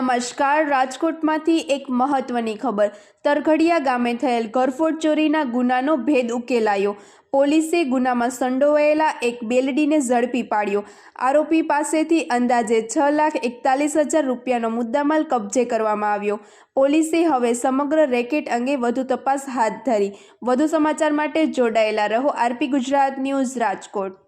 નમસ્કાર, રાજકોટમાંથી એક મહત્વની ખબર। તરઘડિયા ગામે થયેલ ઘરફોડ ચોરીના ગુનાનો ભેદ ઉકેલાયો। પોલીસે ગુનામાં સંડોવાયેલા એક બેલડીને ઝડપી પાડ્યો। આરોપી પાસેથી અંદાજે 6,41,000 રૂપિયાનો મુદ્દામાલ કબજે કરવામાં આવ્યો। પોલીસે હવે સમગ્ર રેકેટ અંગે વધુ તપાસ હાથ ધરી। વધુ સમાચાર માટે જોડાયેલા રહો આરપી ગુજરાત ન્યૂઝ રાજકોટ।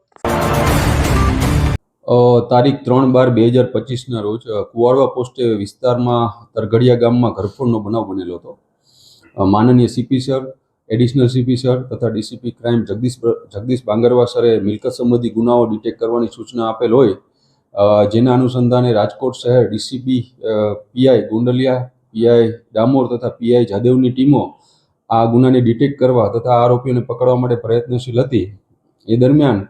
તારીખ 3/12/2025 રોજ કુવાડવા પોસ્ટે વિસ્તારમાં તરઘડિયા ગામમાં ઘરફોડનો બનાવ બનેલો હતો। માનનીય CP sir, additional CP sir તથા ડીસીપી ક્રાઇમ જગદીશ બાંગરવા સરે મિલકત સંબંધી ગુનાઓ ડિટેક્ટ કરવાની સૂચના આપેલ હોય, જેના અનુસંધાને રાજકોટ શહેર DCP PI Gundaliya, PI Damor તથા પીઆઈ જાદવની ટીમો આ ગુનાને ડિટેક્ટ કરવા તથા આરોપીઓને પકડવા માટે પ્રયત્નશીલ હતી। એ દરમિયાન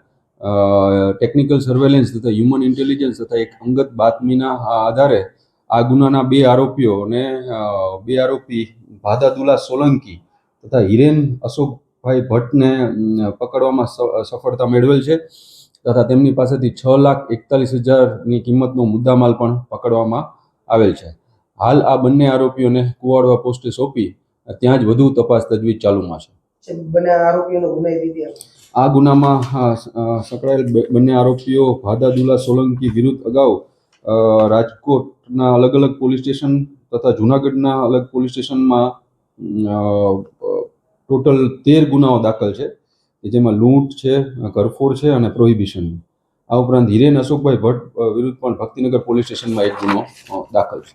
ટેકનિકલ સર્વેલન્સ તથા હ્યુમન ઇન્ટેલિજન્સ તથા એક અંગત બાતમીના આધારે આ ગુનાના બે આરોપી ભાદાદુલા સોલંકી તથા હિરેન અશોકભાઈ ભટ્ટને પકડવામાં સફળતા મેળવેલ છે તથા તેમની પાસેથી 6,41,000ની કિંમતનો મુદ્દામાલ પણ પકડવામાં આવેલ છે। હાલ આ બંને આરોપીઓને કુવાડવા પોસ્ટે સોંપી ત્યાં જ વધુ તપાસ તજવીજ ચાલુમાં છે। બંને આરોપીઓનો ગુનાહિત ઇતિહાસ આ ગુનામાં સંકળાયેલ બંને આરોપીઓ ભાદાદુલા સોલંકી વિરુદ્ધ અગાઉ રાજકોટના અલગ અલગ પોલીસ સ્ટેશન તથા જૂનાગઢના અલગ પોલીસ સ્ટેશનમાં ટોટલ 13 ગુનાઓ દાખલ છે, જેમાં લૂંટ છે, ઘરફોડ છે અને પ્રોહિબિશન। આ ઉપરાંત હિરેન અશોકભાઈ ભટ્ટ વિરુદ્ધ પણ ભક્તિનગર પોલીસ સ્ટેશનમાં એક ગુનો દાખલ છે।